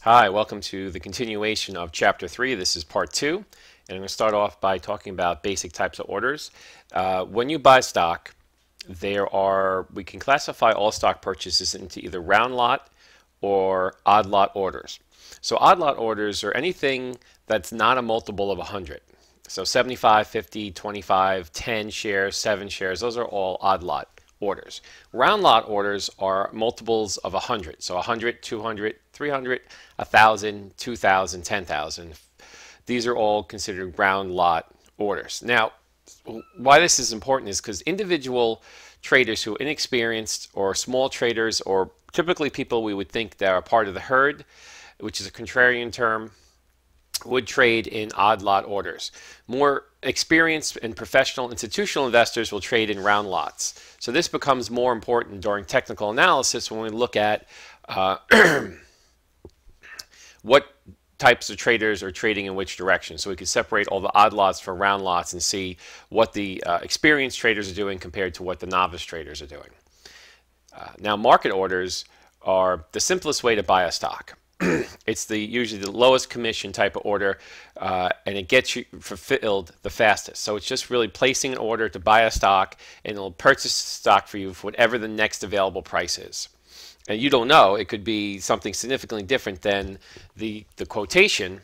Hi, welcome to the continuation of Chapter 3. This is Part 2, and I'm going to start off by talking about basic types of orders. When you buy stock, we can classify all stock purchases into either round lot or odd lot orders. So odd lot orders are anything that's not a multiple of 100. So 75, 50, 25, 10 shares, 7 shares, those are all odd lot orders. Round lot orders are multiples of 100. So 100, 200, 300, 1,000, 2,000, 10,000. These are all considered round lot orders. Now, why this is important is because individual traders who are inexperienced or small traders or typically people we would think that are part of the herd, which is a contrarian term, would trade in odd lot orders. More experienced and professional institutional investors will trade in round lots. So this becomes more important during technical analysis when we look at what types of traders are trading in which direction. So we can separate all the odd lots from round lots and see what the experienced traders are doing compared to what the novice traders are doing. Now, market orders are the simplest way to buy a stock. It's usually the lowest commission type of order, and it gets you fulfilled the fastest. So it's just really placing an order to buy a stock, and it'll purchase the stock for you for whatever the next available price is. And you don't know, it could be something significantly different than the quotation,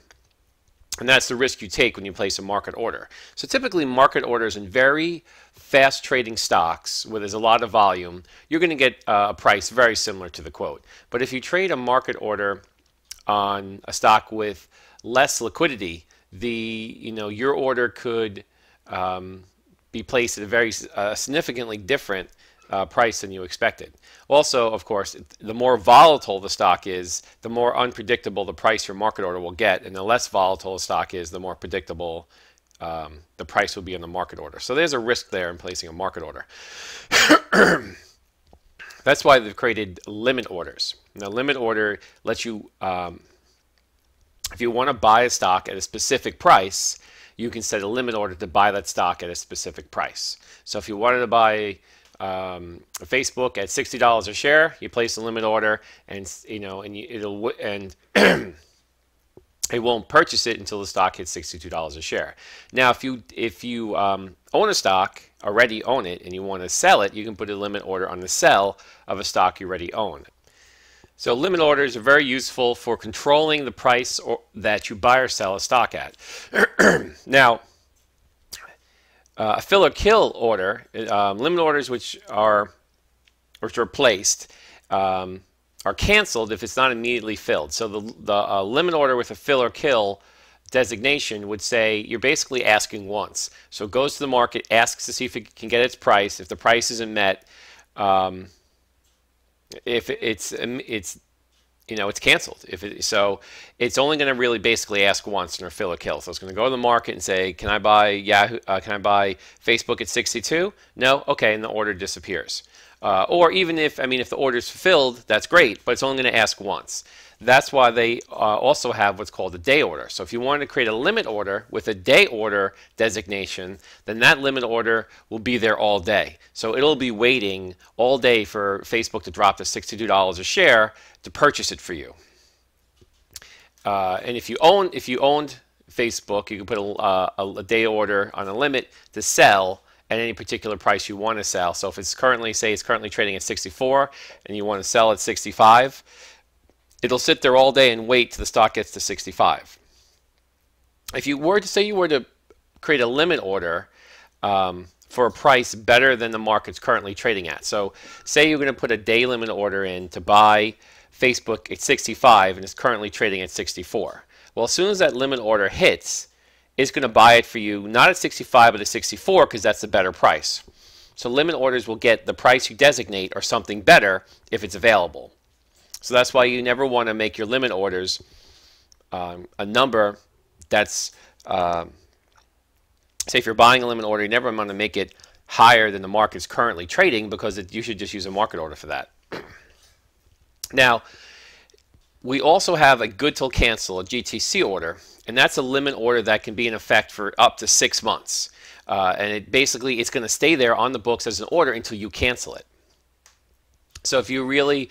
and that's the risk you take when you place a market order. So typically market orders in very fast trading stocks where there's a lot of volume, you're going to get a price very similar to the quote. But if you trade a market order on a stock with less liquidity, your order could be placed at a very significantly different price than you expected. Also, of course, the more volatile the stock is, the more unpredictable the price your market order will get, and the less volatile the stock is, the more predictable the price will be on the market order. So there's a risk there in placing a market order. That's why they've created limit orders. Now, limit order lets you, if you want to buy a stock at a specific price, you can set a limit order to buy that stock at a specific price. So if you wanted to buy Facebook at $60 a share, you place a limit order, and it won't purchase it until the stock hits $62 a share. Now, if you own a stock, already own it, and you want to sell it, you can put a limit order on the sell of a stock you already own. So limit orders are very useful for controlling the price that you buy or sell a stock at. Now, a fill or kill order, limit orders which are placed, are canceled if it's not immediately filled. So the limit order with a fill or kill designation would say you're basically asking once. So it goes to the market, asks to see if it can get its price. If the price isn't met, if it's canceled. So it's only going to really basically ask once in a fill or kill. So it's going to go to the market and say, can I buy Yahoo? Can I buy Facebook at 62? No, okay, and the order disappears. Or even if the order is fulfilled, that's great, but it's only going to ask once. That's why they also have what's called a day order. So if you wanted to create a limit order with a day order designation, then that limit order will be there all day. So it'll be waiting all day for Facebook to drop to $62 a share to purchase it for you. And if you owned Facebook, you can put a day order on a limit to sell at any particular price you want to sell. So if it's currently trading at 64 and you want to sell at 65, it'll sit there all day and wait till the stock gets to 65. If you were to create a limit order for a price better than the market's currently trading at. So say you're going to put a day limit order in to buy Facebook at 65 and it's currently trading at 64. Well, as soon as that limit order hits, it's going to buy it for you not at 65 but at 64 because that's the better price. So limit orders will get the price you designate or something better if it's available. So that's why you never want to make your limit orders a number that's, say if you're buying a limit order, you never want to make it higher than the market's currently trading because you should just use a market order for that. Now, we also have a good till cancel, a GTC order, and that's a limit order that can be in effect for up to 6 months. And it's going to stay there on the books as an order until you cancel it. So if you really,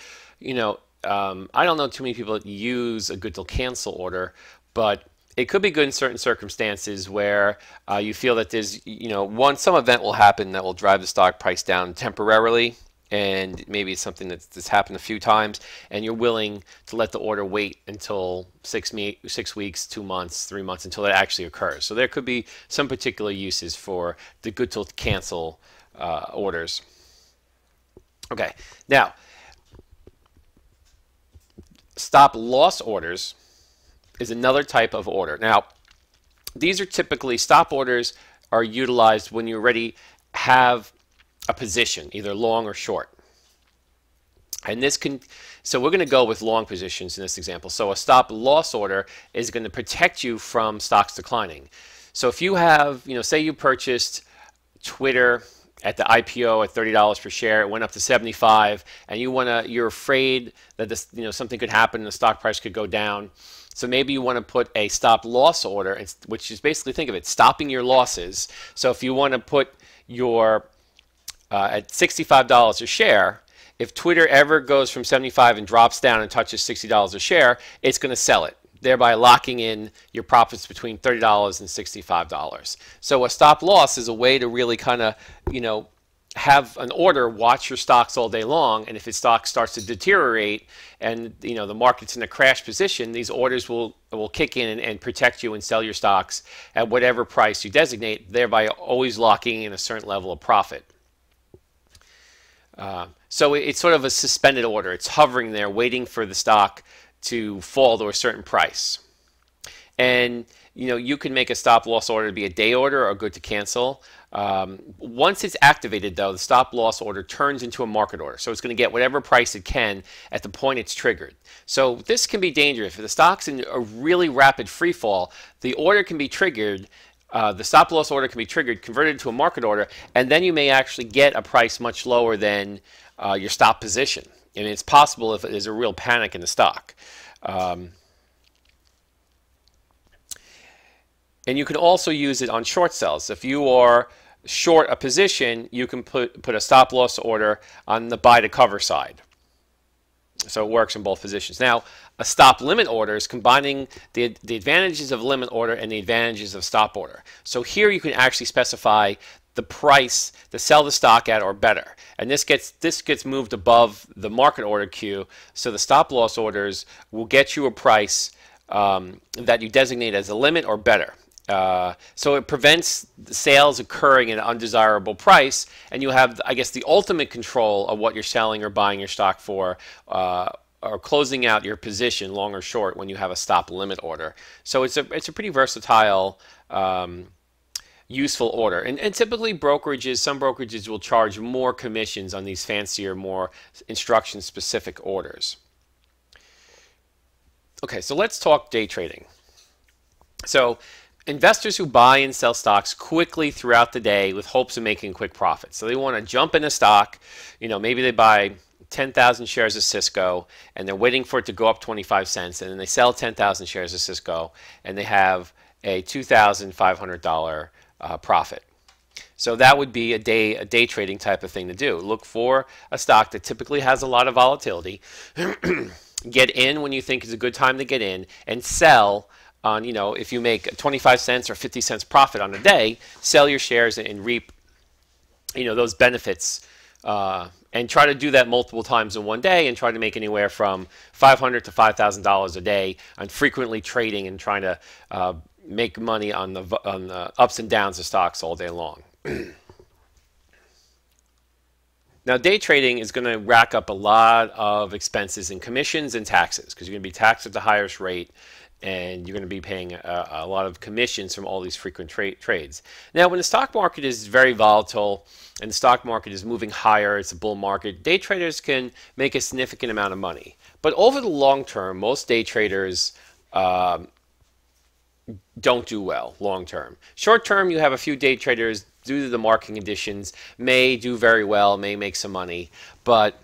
I don't know too many people that use a good till cancel order, but it could be good in certain circumstances where you feel that there's, some event will happen that will drive the stock price down temporarily, and maybe it's something that's happened a few times, and you're willing to let the order wait until 6 weeks, 2 months, 3 months until it actually occurs. So there could be some particular uses for the good till cancel orders. Okay, now stop loss orders is another type of order. Now, these are typically stop orders are utilized when you already have a position, either long or short. And so we're going to go with long positions in this example. So a stop loss order is going to protect you from stocks declining. So if you have, say you purchased Twitter at the IPO at $30 per share, it went up to 75, and you're afraid that this, something could happen and the stock price could go down. So maybe you want to put a stop loss order, which is basically, think of it, stopping your losses. So if you want to put your at $65 a share, if Twitter ever goes from 75 and drops down and touches $60 a share, it's going to sell it, thereby locking in your profits between $30 and $65. So a stop loss is a way to really kind of, have an order, watch your stocks all day long, and if its stock starts to deteriorate and the market's in a crash position, these orders will kick in and protect you and sell your stocks at whatever price you designate, thereby always locking in a certain level of profit. So it's sort of a suspended order. It's hovering there waiting for the stock to fall to a certain price. And you can make a stop loss order to be a day order or good to cancel. Once it's activated, though, the stop loss order turns into a market order. So it's going to get whatever price it can at the point it's triggered. So this can be dangerous. If the stock's in a really rapid free fall, the order can be triggered. The stop loss order can be triggered, converted to a market order, and then you may actually get a price much lower than your stop position. And it's possible if there's a real panic in the stock. And you can also use it on short sells. If you are short a position, you can put a stop loss order on the buy to cover side. So it works in both positions. Now, a stop limit order is combining the advantages of limit order and the advantages of stop order. So here you can actually specify the price to sell the stock at or better. And this gets moved above the market order queue. So the stop loss orders will get you a price that you designate as a limit or better. So it prevents sales occurring at an undesirable price, and you have, I guess, the ultimate control of what you're selling or buying your stock for, or closing out your position, long or short, when you have a stop limit order. So it's a pretty versatile, useful order. And typically some brokerages will charge more commissions on these fancier, more instruction-specific orders. Okay, so let's talk day trading. So investors who buy and sell stocks quickly throughout the day with hopes of making quick profits. So they want to jump in a stock, maybe they buy 10,000 shares of Cisco and they're waiting for it to go up 25 cents, and then they sell 10,000 shares of Cisco and they have a $2,500 profit. So that would be a day trading type of thing to do. Look for a stock that typically has a lot of volatility. Get in when you think is a good time to get in, and sell on, if you make 25 cents or 50 cents profit on a day, sell your shares and reap, those benefits. And try to do that multiple times in one day, and try to make anywhere from $500 to $5,000 a day on frequently trading and trying to make money on the ups and downs of stocks all day long. Now, day trading is going to rack up a lot of expenses in commissions and taxes, because you're going to be taxed at the highest rate, and you're going to be paying a lot of commissions from all these frequent trades. Now, when the stock market is very volatile and the stock market is moving higher, it's a bull market, day traders can make a significant amount of money. But over the long term, most day traders don't do well long term. Short term, you have a few day traders, due to the market conditions, may do very well, may make some money, but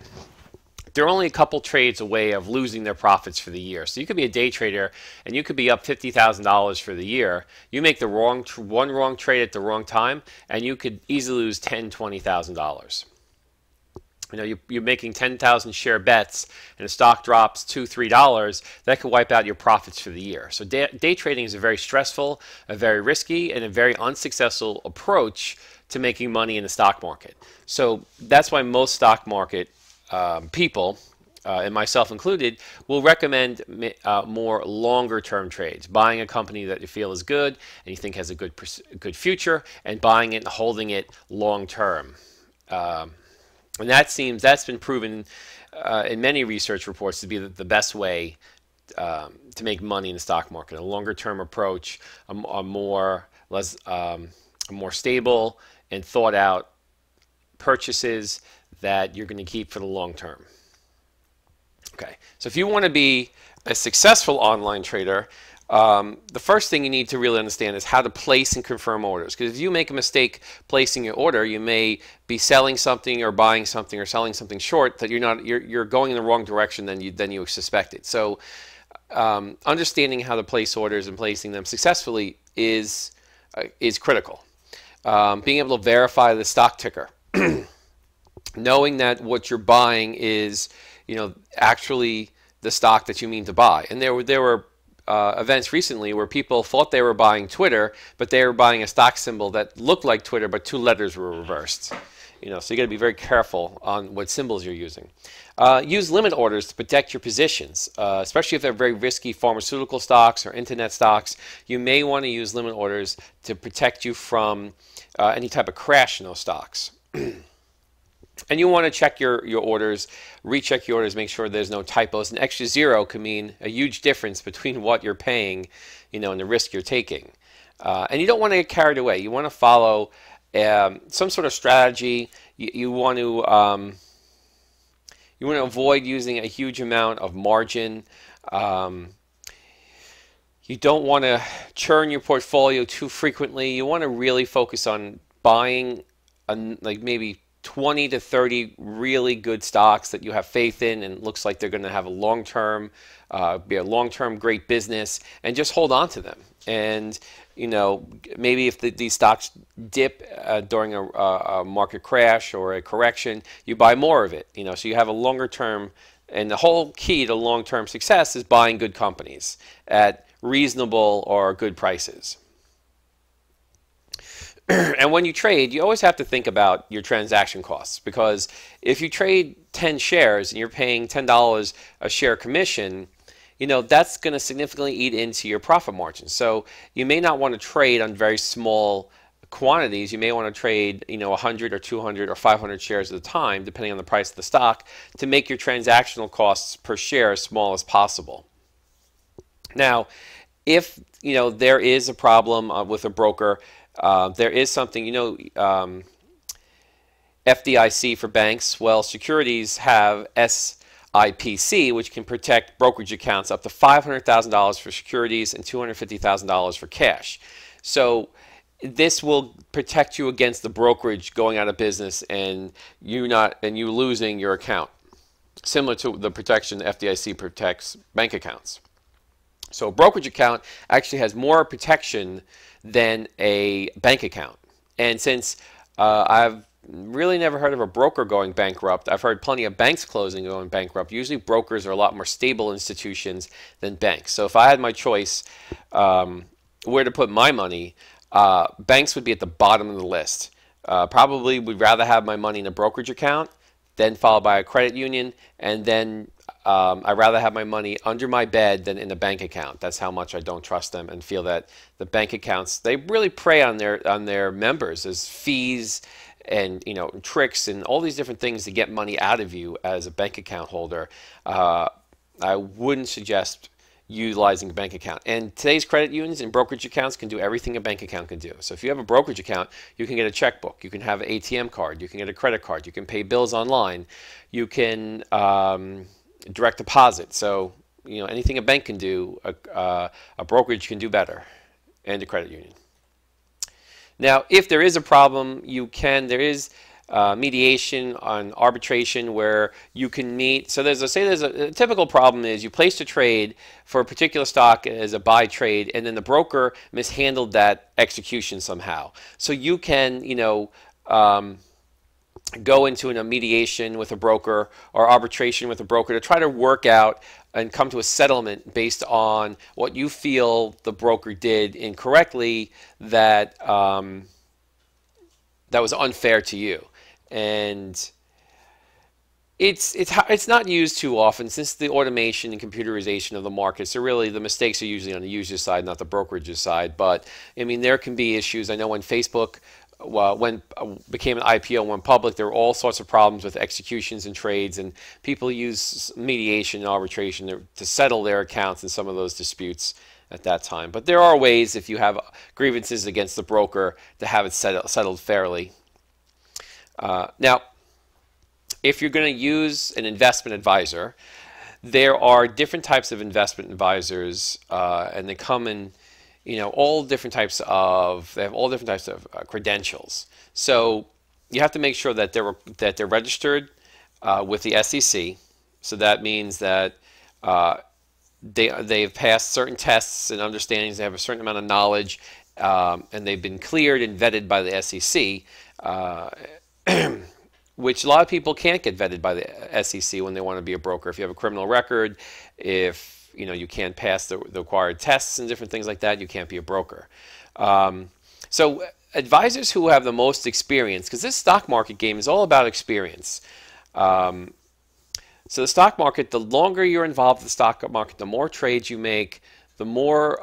they're only a couple trades away of losing their profits for the year. So you could be a day trader and you could be up $50,000 for the year. You make the one wrong trade at the wrong time and you could easily lose $10,000, $20,000. You're making 10,000 share bets and the stock drops $2, $3, that could wipe out your profits for the year. So day trading is a very stressful, a very risky, and a very unsuccessful approach to making money in the stock market. So that's why most stock market people, and myself included, will recommend more longer-term trades, buying a company that you feel is good and you think has a good future, and buying it and holding it long-term. And that's been proven in many research reports to be the best way to make money in the stock market. A longer-term approach, a more stable and thought-out purchases that you're going to keep for the long term. Okay, so if you want to be a successful online trader, the first thing you need to really understand is how to place and confirm orders. Because if you make a mistake placing your order, you may be selling something or buying something or selling something short that you're going in the wrong direction than you suspected. So understanding how to place orders and placing them successfully is critical. Being able to verify the stock ticker, knowing that what you're buying is actually the stock that you mean to buy. And there were events recently where people thought they were buying Twitter, but they were buying a stock symbol that looked like Twitter, but 2 letters were reversed. So you got to be very careful on what symbols you're using. Use limit orders to protect your positions, especially if they're very risky pharmaceutical stocks or internet stocks. You may want to use limit orders to protect you from any type of crash in those stocks. And you want to check your orders, recheck your orders, make sure there's no typos. An extra 0 could mean a huge difference between what you're paying, and the risk you're taking. And you don't want to get carried away. You want to follow some sort of strategy. You want to avoid using a huge amount of margin. You don't want to churn your portfolio too frequently. You want to really focus on buying like maybe 20 to 30 really good stocks that you have faith in and looks like they're going to have a long-term, be a long-term great business, and just hold on to them. And maybe if these stocks dip during a market crash or a correction, you buy more of it. So you have a longer term. And the whole key to long-term success is buying good companies at reasonable or good prices. And when you trade, you always have to think about your transaction costs, because if you trade 10 shares and you're paying $10 a share commission, that's going to significantly eat into your profit margin. So you may not want to trade on very small quantities. You may want to trade 100 or 200 or 500 shares at a time, depending on the price of the stock, to make your transactional costs per share as small as possible. Now, if there is a problem with a broker, there is something, FDIC for banks. Well, securities have SIPC, which can protect brokerage accounts up to $500,000 for securities and $250,000 for cash. So this will protect you against the brokerage going out of business and you losing your account, similar to the protection the FDIC protects bank accounts. So a brokerage account actually has more protection than a bank account. And since I've really never heard of a broker going bankrupt, I've heard plenty of banks closing and going bankrupt. Usually brokers are a lot more stable institutions than banks. So if I had my choice where to put my money, banks would be at the bottom of the list. Probably would rather have my money in a brokerage account, then followed by a credit union, and then I'd rather have my money under my bed than in a bank account. That's how much I don't trust them and feel that the bank accounts, they really prey on their members as fees and tricks and all these different things to get money out of you as a bank account holder. I wouldn't suggest utilizing a bank account. And today's credit unions and brokerage accounts can do everything a bank account can do. So if you have a brokerage account, you can get a checkbook, you can have an ATM card, you can get a credit card, you can pay bills online, you can direct deposit. So anything a bank can do, a brokerage can do better, and a credit union. Now, if there is a problem, there is mediation on arbitration where you can meet. So there's a typical problem is you placed a trade for a particular stock as a buy trade, and then the broker mishandled that execution somehow. So you can go into a mediation with a broker or arbitration with a broker to try to work out and come to a settlement based on what you feel the broker did incorrectly that that was unfair to you. And it's not used too often since the automation and computerization of the markets. So really, the mistakes are usually on the user side, not the brokerage's side. But I mean, there can be issues. I know when Facebook became an IPO and went public, there were all sorts of problems with executions and trades, and people use mediation and arbitration to settle their accounts in some of those disputes at that time. But there are ways, if you have grievances against the broker, to have it settled fairly. Now, if you're going to use an investment advisor, there are different types of investment advisors, and they come in, they have all different types of credentials. So you have to make sure that they're registered with the SEC. So that means that they've passed certain tests and understandings. They have a certain amount of knowledge, and they've been cleared and vetted by the SEC. Which a lot of people can't get vetted by the SEC when they want to be a broker. If you have a criminal record, if you can't pass the required tests and different things like that, you can't be a broker. So advisors who have the most experience, because this stock market game is all about experience. So the stock market, the longer you're involved in the stock market, the more trades you make, the more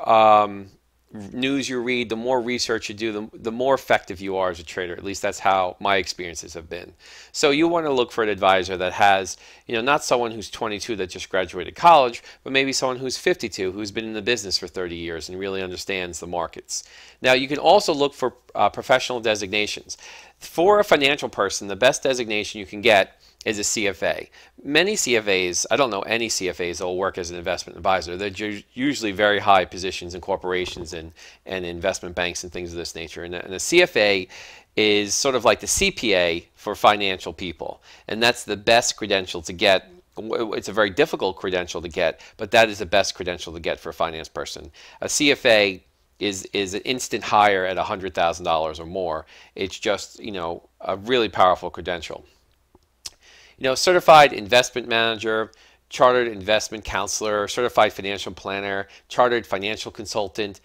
news you read, the more research you do, the more effective you are as a trader. At least that's how my experiences have been. So you want to look for an advisor that has, not someone who's 22 that just graduated college, but maybe someone who's 52 who's been in the business for 30 years and really understands the markets. Now you can also look for professional designations. For a financial person, the best designation you can get is a CFA. Many CFAs, I don't know any CFAs that will work as an investment advisor. They're usually very high positions in corporations and investment banks and things of this nature. And a CFA is sort of like the CPA for financial people. And that's the best credential to get. It's a very difficult credential to get, but that is the best credential to get for a finance person. A CFA is an instant hire at $100,000 or more. It's just, a really powerful credential. Certified investment manager, chartered investment counselor, certified financial planner, chartered financial consultant,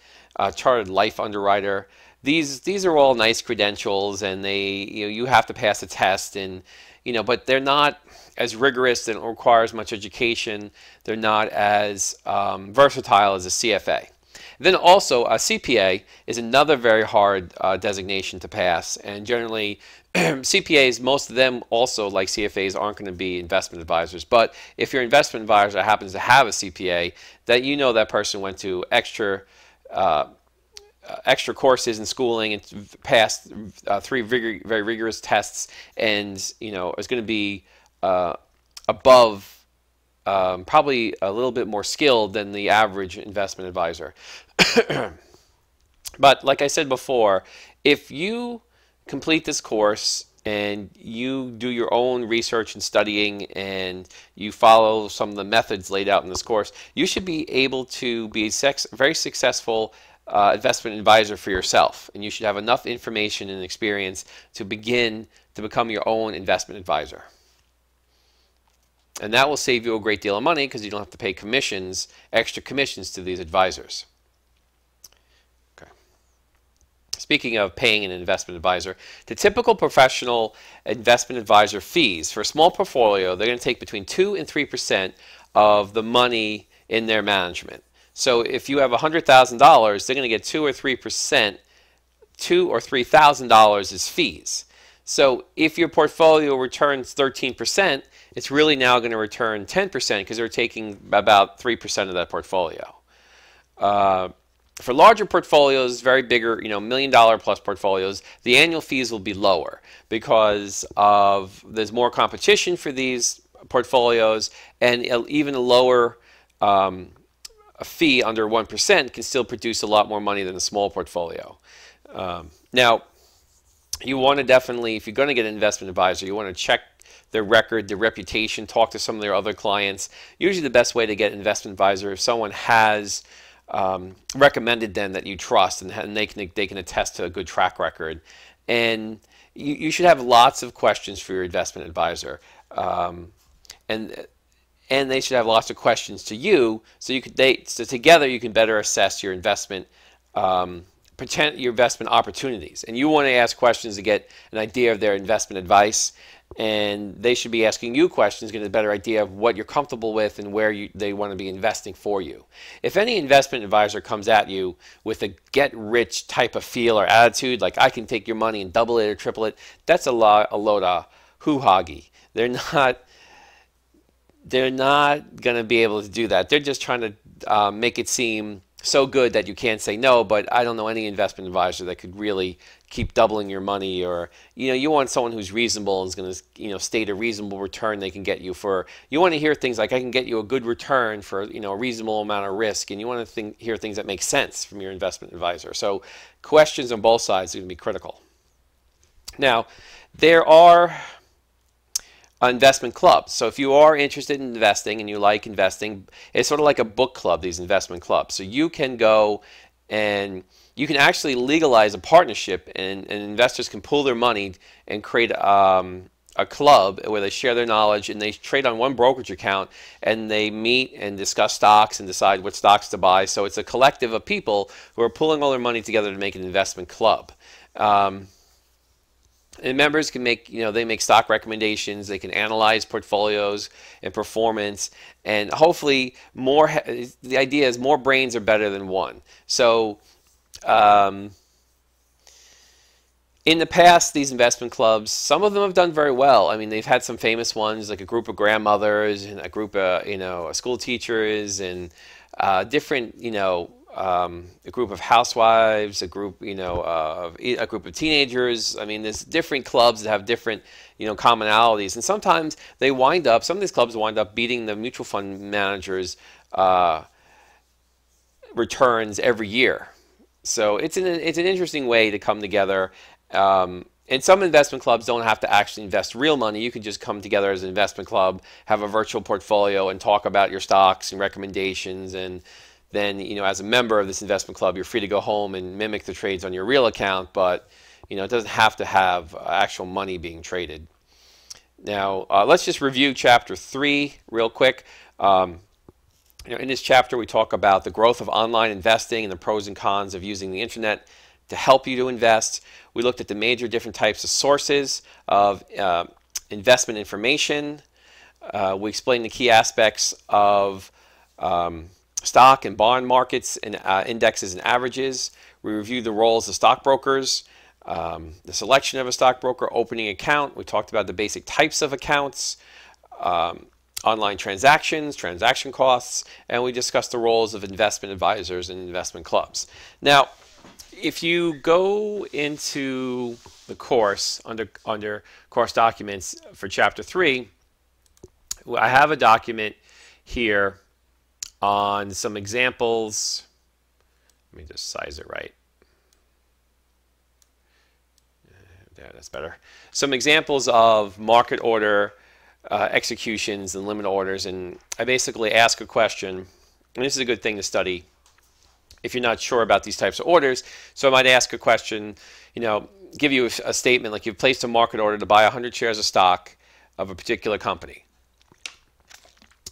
chartered life underwriter. These are all nice credentials, and you have to pass a test, and but they're not as rigorous and require as much education. They're not as versatile as a CFA. Then also a CPA is another very hard designation to pass, and generally CPAs, most of them also, like CFAs, aren't going to be investment advisors. But if your investment advisor happens to have a CPA, that person went to extra courses and schooling and passed three very rigorous tests, and is going to be above, probably a little bit more skilled than the average investment advisor. But like I said before, if you complete this course and you do your own research and studying and you follow some of the methods laid out in this course, you should be able to be a very successful investment advisor for yourself. And you should have enough information and experience to begin to become your own investment advisor. And that will save you a great deal of money because you don't have to pay extra commissions to these advisors. Speaking of paying an investment advisor, the typical professional investment advisor fees for a small portfolio, they're going to take between 2 and 3% of the money in their management. So if you have $100,000, they're going to get 2 or 3%, $2,000 or $3,000 is fees. So if your portfolio returns 13%, it's really now going to return 10% because they're taking about 3% of that portfolio. For larger portfolios, very bigger, $1 million plus portfolios, the annual fees will be lower because there's more competition for these portfolios, and even a lower fee under 1% can still produce a lot more money than a small portfolio. Now, you want to definitely, if you're going to get an investment advisor, you want to check their record, their reputation, talk to some of their other clients. Usually the best way to get an investment advisor if someone has recommended them that you trust, and they can attest to a good track record. And you should have lots of questions for your investment advisor, and and they should have lots of questions to you, so so together you can better assess your investment your investment opportunities. And you want to ask questions to get an idea of their investment advice, and they should be asking you questions to get a better idea of what you're comfortable with and where they want to be investing for you. If any investment advisor comes at you with a get-rich type of feel or attitude, like I can take your money and double it or triple it, that's a load of hoo-hoggy. They're not going to be able to do that. They're just trying to make it seem so good that you can't say no, but I don't know any investment advisor that could really keep doubling your money. Or, you want someone who's reasonable and is going to, state a reasonable return they can get you for. You want to hear things like, I can get you a good return for, a reasonable amount of risk. And you want to hear things that make sense from your investment advisor. So questions on both sides are going to be critical. Now, there are investment clubs. So if you are interested in investing and you like investing, it's sort of like a book club, these investment clubs. So you can go and you can actually legalize a partnership, and investors can pool their money and create a club where they share their knowledge, and they trade on one brokerage account, and they meet and discuss stocks and decide what stocks to buy. So it's a collective of people who are pooling all their money together to make an investment club. And members can make, they make stock recommendations. They can analyze portfolios and performance, and hopefully the idea is more brains are better than one. So in the past, these investment clubs, some of them have done very well. I mean, they've had some famous ones, like a group of grandmothers and a group of, school teachers, and different, a group of housewives, a group of teenagers. I mean, there's different clubs that have different, commonalities, and sometimes some of these clubs wind up beating the mutual fund managers' returns every year. So it's an interesting way to come together. And some investment clubs don't have to actually invest real money. You can just come together as an investment club, have a virtual portfolio, and talk about your stocks and recommendations. And then, as a member of this investment club, you're free to go home and mimic the trades on your real account, but, it doesn't have to have actual money being traded. Now, let's just review Chapter 3 real quick. In this chapter, we talk about the growth of online investing and the pros and cons of using the internet to help you to invest. We looked at the major different types of sources of investment information. We explained the key aspects of stock and bond markets and indexes and averages. We reviewed the roles of stockbrokers, the selection of a stockbroker, opening account. We talked about the basic types of accounts, online transactions, transaction costs, and we discussed the roles of investment advisors and investment clubs. Now, if you go into the course under course documents for Chapter 3, I have a document here on some examples. Let me just size it right. There, that's better. Some examples of market order executions and limit orders, and I basically ask a question, and this is a good thing to study if you're not sure about these types of orders. So I might ask a question, give you a statement like you've placed a market order to buy 100 shares of stock of a particular company.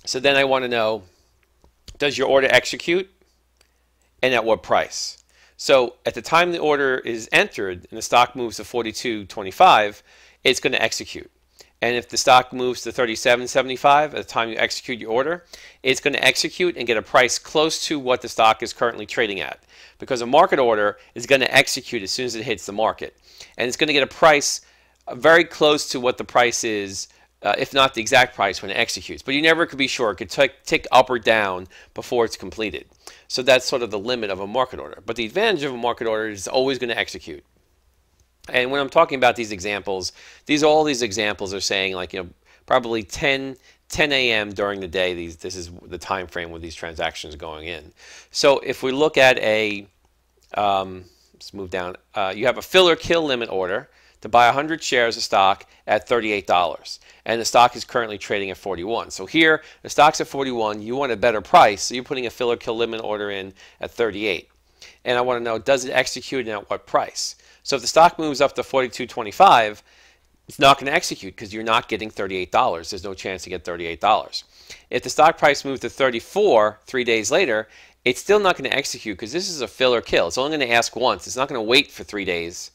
So then I want to know, does your order execute, and at what price? So at the time the order is entered and the stock moves to 42.25, it's going to execute. And if the stock moves to 37.75 at the time you execute your order, it's going to execute and get a price close to what the stock is currently trading at. Because a market order is going to execute as soon as it hits the market. And it's going to get a price very close to what the price is, if not the exact price when it executes. But you never could be sure. It could tick up or down before it's completed. So that's sort of the limit of a market order. But the advantage of a market order is it's always going to execute. And when I'm talking about these examples, all these examples are saying like, probably 10 a.m. during the day. This is the time frame where these transactions are going in. So if we look at let's move down. You have a fill or kill limit order to buy 100 shares of stock at $38. And the stock is currently trading at 41. So here, the stock's at 41. You want a better price, so you're putting a fill or kill limit order in at 38. And I want to know, does it execute and at what price? So if the stock moves up to 42.25, it's not going to execute because you're not getting $38. There's no chance to get $38. If the stock price moves to 34 3 days later, it's still not going to execute because this is a fill or kill. It's only going to ask once. It's not going to wait for 3 days,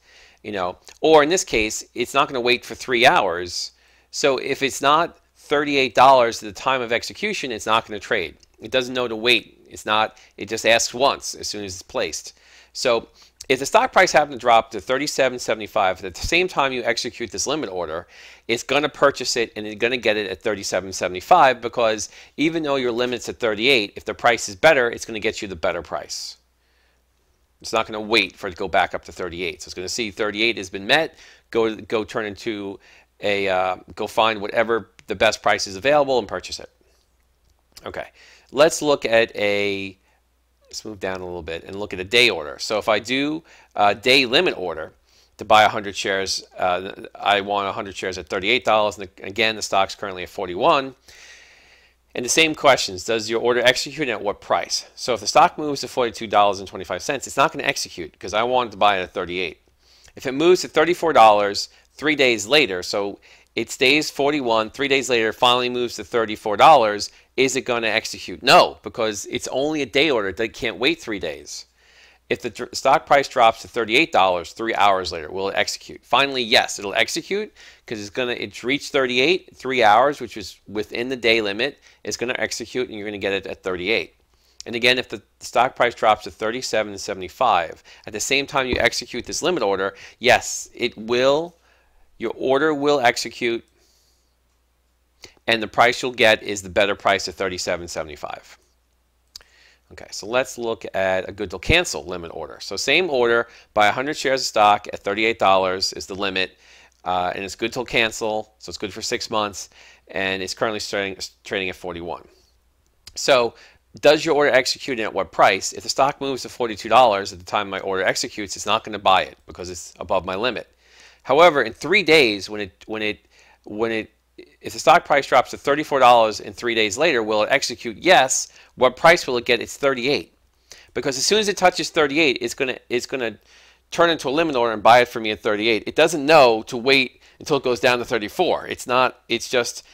or in this case, it's not going to wait for 3 hours. So if it's not $38 at the time of execution, it's not going to trade. It doesn't know to wait. It just asks once as soon as it's placed. So if the stock price happens to drop to $37.75 at the same time you execute this limit order, it's going to purchase it and it's going to get it at $37.75 because even though your limit's at 38, if the price is better, it's going to get you the better price. It's not going to wait for it to go back up to 38. So it's going to see 38 has been met, go turn into go find whatever the best price is available and purchase it. Okay, let's look at let's move down a little bit and look at a day order. So if I do a day limit order to buy 100 shares, I want 100 shares at $38. And again, the stock's currently at 41. And the same questions, does your order execute and at what price? So if the stock moves to $42.25, it's not going to execute because I wanted to buy it at 38. If it moves to $34 3 days later, so it stays 41, 3 days later finally moves to $34, is it going to execute? No, because it's only a day order. They can't wait 3 days. If the stock price drops to $38 3 hours later, will it execute? Finally, yes, it'll execute because it's reached 38, 3 hours, which is within the day limit. It's going to execute and you're going to get it at 38. And again, if the stock price drops to $37.75, at the same time you execute this limit order, yes, your order will execute and the price you'll get is the better price of $37.75. Okay, so let's look at a good till cancel limit order. So same order, buy 100 shares of stock at $38 is the limit, and it's good till cancel, so it's good for 6 months, and it's currently trading at 41. So does your order execute and at what price? If the stock moves to $42 at the time my order executes, it's not going to buy it because it's above my limit. However, in 3 days, if the stock price drops to $34 and 3 days later, will it execute? Yes. What price will it get? It's 38. Because as soon as it touches 38, it's gonna turn into a limit order and buy it for me at 38. It doesn't know to wait until it goes down to 34. It's just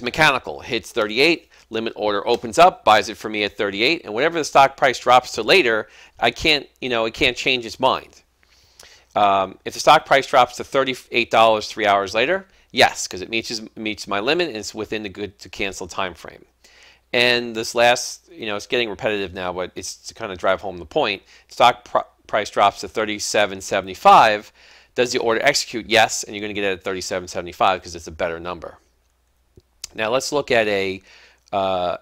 mechanical. It hits 38, limit order opens up, buys it for me at 38, and whatever the stock price drops to later, it can't change its mind. If the stock price drops to $38 3 hours later, yes, because it meets my limit and it's within the good to cancel time frame. And this last, it's getting repetitive now, but it's to kind of drive home the point. Stock price drops to $37.75. Does the order execute? Yes, and you're going to get it at $37.75 because it's a better number. Now let's look at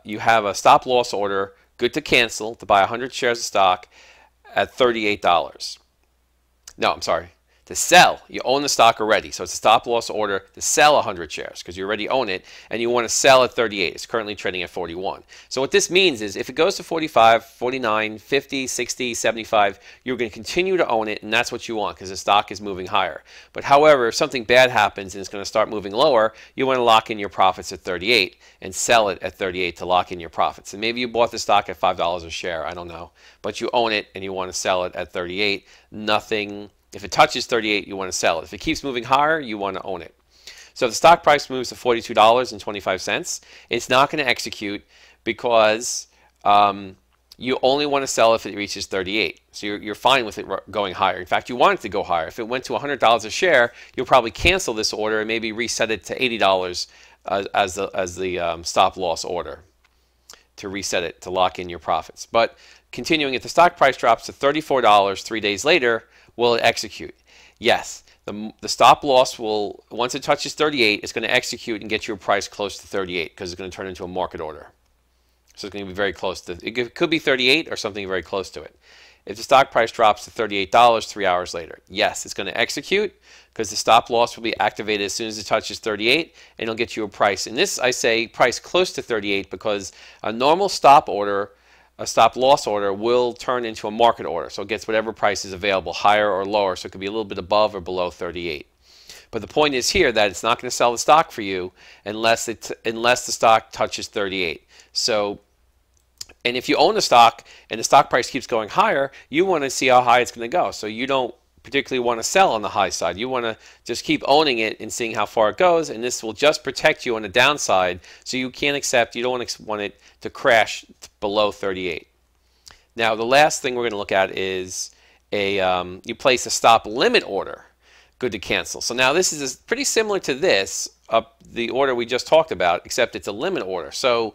you have a stop loss order, good to cancel, to buy 100 shares of stock at $38. No, I'm sorry. To sell, you own the stock already, so it's a stop loss order to sell 100 shares because you already own it and you want to sell at 38. It's currently trading at 41. So what this means is if it goes to 45, 49, 50, 60, 75, you're going to continue to own it, and that's what you want because the stock is moving higher. But however, if something bad happens and it's going to start moving lower, you want to lock in your profits at 38 and sell it at 38 to lock in your profits. And maybe you bought the stock at $5 a share, I don't know, but you own it and you want to sell it at 38. If it touches 38, you want to sell it. If it keeps moving higher, you want to own it. So if the stock price moves to $42.25, it's not going to execute because you only want to sell if it reaches 38. So you're fine with it going higher. In fact, you want it to go higher. If it went to $100 a share, you'll probably cancel this order and maybe reset it to $80 as the stop loss order to reset it to lock in your profits. But continuing, if the stock price drops to $34 3 days later, will it execute? Yes. The stop loss will, once it touches 38, it's going to execute and get you a price close to 38 because it's going to turn into a market order. So it's going to be very close to, it could be 38 or something very close to it. If the stock price drops to $38 3 hours later, yes, it's going to execute because the stop loss will be activated as soon as it touches 38 and it'll get you a price. And this, I say, price close to 38 because a normal stop loss order will turn into a market order. So it gets whatever price is available, higher or lower. So it could be a little bit above or below 38. But the point is here that it's not going to sell the stock for you unless the stock touches 38. So And if you own a stock and the stock price keeps going higher, you want to see how high it's going to go. So you don't particularly want to sell on the high side. You want to just keep owning it and seeing how far it goes, and this will just protect you on the downside, so you can't accept, you don't want it to crash below 38. Now the last thing we're going to look at is you place a stop limit order, good to cancel. So now this is pretty similar to this, the order we just talked about, except it's a limit order. So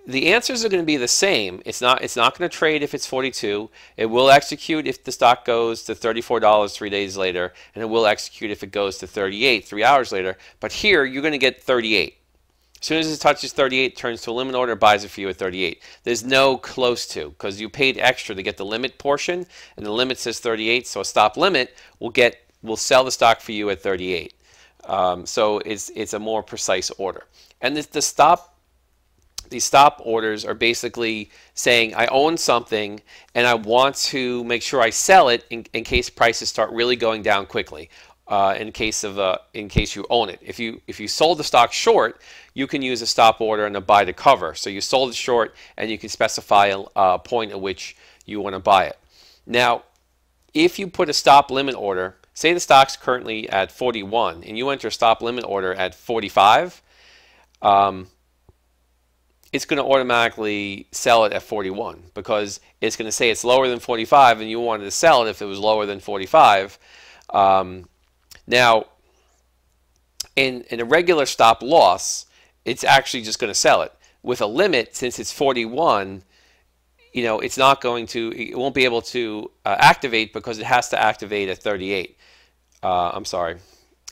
the answers are going to be the same. It's not going to trade if it's 42. It will execute if the stock goes to $34 3 days later, and it will execute if it goes to 38 3 hours later. But here you're going to get 38. As soon as it touches 38, it turns to a limit order, buys it for you at 38. There's no close to, because you paid extra to get the limit portion, and the limit says 38. So a stop limit will sell the stock for you at 38. So it's a more precise order. And these stop orders are basically saying I own something and I want to make sure I sell it in case prices start really going down quickly. In case you own it, if you sold the stock short, you can use a stop order and a buy to cover. So you sold it short, and you can specify a point at which you want to buy it. Now, if you put a stop limit order, say the stock's currently at 41, and you enter a stop limit order at 45. It's going to automatically sell it at 41 because it's going to say it's lower than 45, and you wanted to sell it if it was lower than 45. Now, in a regular stop loss, it's actually just going to sell it. With a limit, since it's 41, it's not going to, it won't be able to activate because it has to activate at 38. I'm sorry,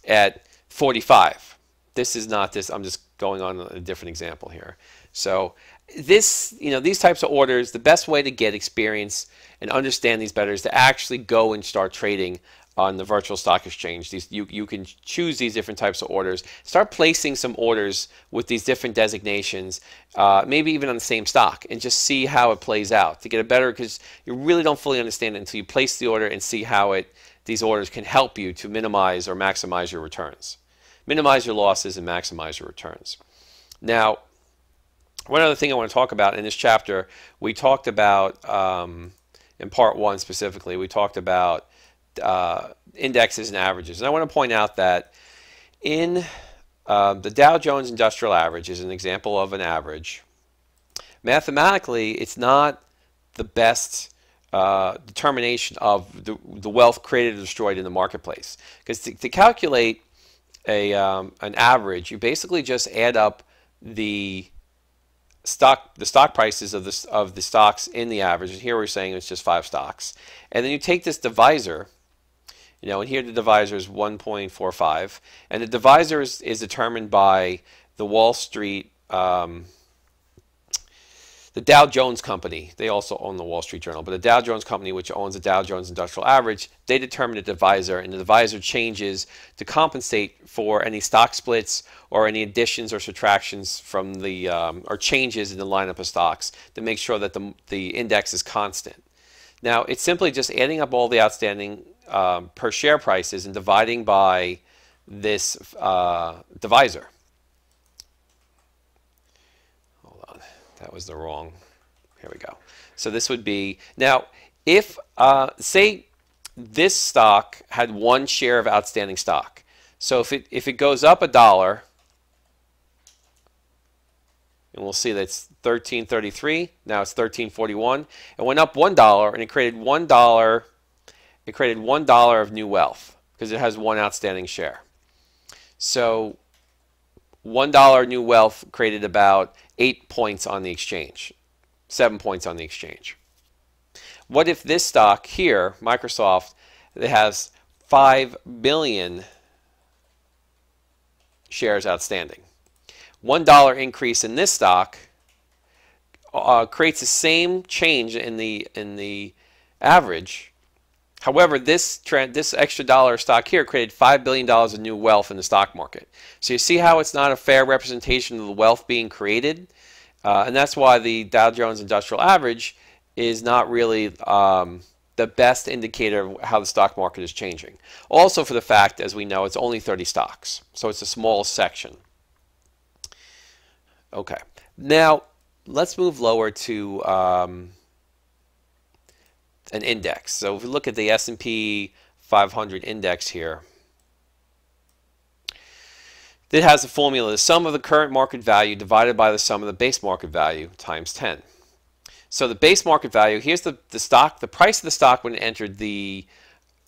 at 45. This is not this. I'm just going on a different example here. So these types of orders, the best way to get experience and understand these better is to actually go and start trading on the virtual stock exchange. You can choose these different types of orders. Start placing some orders with these different designations, maybe even on the same stock, and just see how it plays out to get a better, because you really don't fully understand it until you place the order and see how these orders can help you to minimize or maximize your returns. Minimize your losses and maximize your returns. Now, one other thing I want to talk about in this chapter, we talked about, in part 1 specifically, we talked about indexes and averages. And I want to point out that in the Dow Jones Industrial Average is an example of an average. Mathematically, it's not the best determination of the wealth created or destroyed in the marketplace. Because to calculate an average, you basically just add up the stock prices of the stocks in the average, and here we're saying it's just 5 stocks, and then you take this divisor, and here the divisor is 1.45, and the divisor is determined by the Wall Street, the Dow Jones Company. They also own the Wall Street Journal, but the Dow Jones Company, which owns the Dow Jones Industrial Average, they determine a divisor, and the divisor changes to compensate for any stock splits or any additions or subtractions from the or changes in the lineup of stocks to make sure that the index is constant. Now, it's simply just adding up all the outstanding per share prices and dividing by this divisor. That was the wrong. Here we go. So this would be, now if say this stock had 1 share of outstanding stock. So if it goes up $1, and we'll see that's $13.33. Now it's $13.41. It went up $1, and it created $1. It created $1 of new wealth because it has 1 outstanding share. So $1 new wealth created about 8 points on the exchange, 7 points on the exchange. What if this stock here, Microsoft, that has 5 billion shares outstanding? $1 increase in this stock creates the same change in the average. However, this extra dollar stock here created $5 billion of new wealth in the stock market. So you see how it's not a fair representation of the wealth being created? And that's why the Dow Jones Industrial Average is not really the best indicator of how the stock market is changing. Also for the fact, as we know, it's only 30 stocks. So it's a small section. Okay. Now, let's move lower to an index. So if we look at the S&P 500 index here, it has a formula: the sum of the current market value divided by the sum of the base market value times 10. So the base market value, here's the stock, the price of the stock when it entered the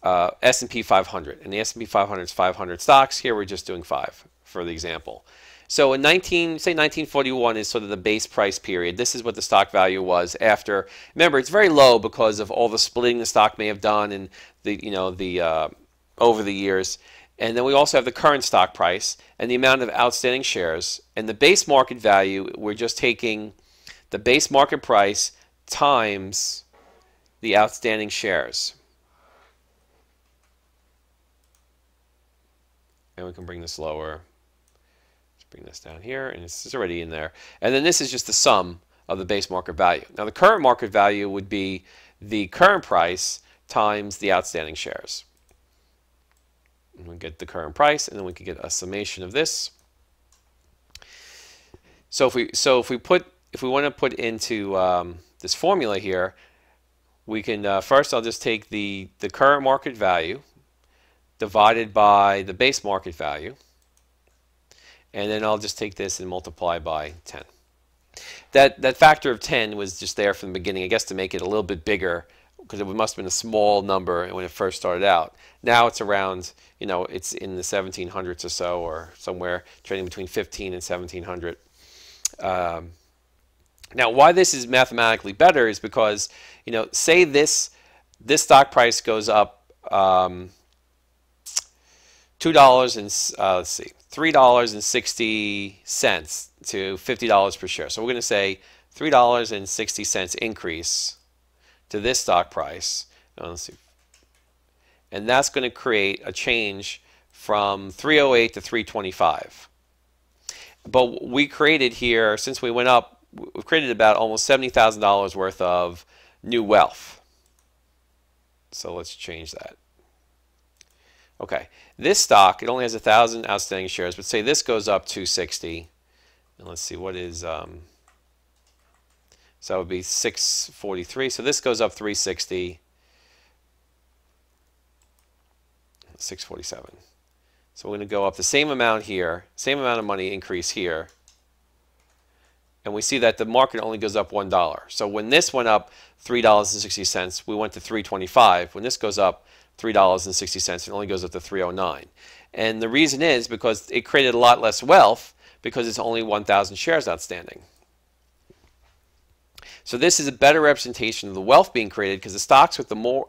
S&P 500. And the S&P 500 is 500 stocks. Here we're just doing 5 for the example. So in 1941 is sort of the base price period. This is what the stock value was after. Remember, it's very low because of all the splitting the stock may have done and over the years. And then we also have the current stock price and the amount of outstanding shares. And the base market value, we're just taking the base market price times the outstanding shares. And we can bring this lower. Let's bring this down here, and it's already in there. And then this is just the sum of the base market value. Now the current market value would be the current price times the outstanding shares. And we get the current price, and then we can get a summation of this. So if we want to put into this formula here, we can first I'll just take the current market value divided by the base market value, and then I'll just take this and multiply by 10. That factor of 10 was just there from the beginning, I guess, to make it a little bit bigger, because it must have been a small number when it first started out. Now it's around, it's in the 1700s or so, or somewhere trading between 15 and 1700. Now, why this is mathematically better is because, say this stock price goes up $3.60 to $50 per share. So we're going to say $3.60 increase to this stock price. Let's see. And that's going to create a change from 308 to 325. But we created here, since we went up, we've created about almost $70,000 worth of new wealth. So let's change that. Okay, this stock, it only has 1,000 outstanding shares, but say this goes up to 60. And let's see, what is, so that would be 643. So this goes up 360, 647. So we're going to go up the same amount here, same amount of money increase here. And we see that the market only goes up $1. So when this went up $3.60, we went to 325. When this goes up $3.60, it only goes up to 309. And the reason is because it created a lot less wealth because it's only 1,000 shares outstanding. So this is a better representation of the wealth being created, because the stocks with a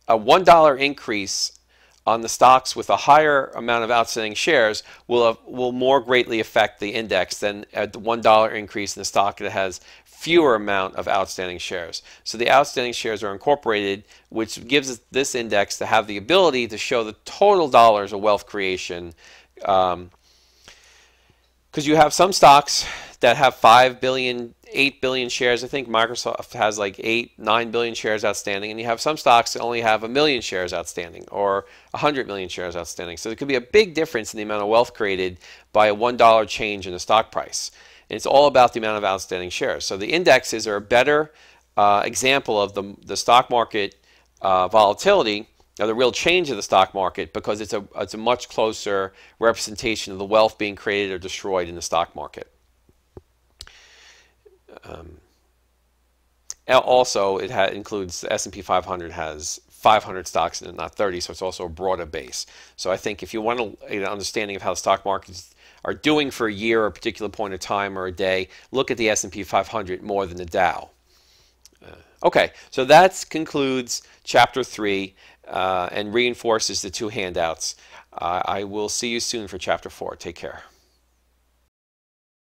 $1 increase on the stocks with a higher amount of outstanding shares will more greatly affect the index than the $1 increase in the stock that has fewer amount of outstanding shares. So the outstanding shares are incorporated, which gives us this index to have the ability to show the total dollars of wealth creation. Because you have some stocks that have 5 billion, 8 billion shares. I think Microsoft has like 8, 9 billion shares outstanding, and you have some stocks that only have 1 million shares outstanding or 100 million shares outstanding. So there could be a big difference in the amount of wealth created by a $1 change in the stock price. And it's all about the amount of outstanding shares. So the indexes are a better example of the stock market volatility, or the real change of the stock market, because it's a much closer representation of the wealth being created or destroyed in the stock market. Also, it includes the S&P 500 has 500 stocks in it, not 30, so it's also a broader base. So I think if you want an understanding of how the stock markets are doing for a year or a particular point of time or a day, look at the S&P 500 more than the Dow. Okay, so that concludes Chapter 3 and reinforces the 2 handouts. I will see you soon for Chapter 4. Take care.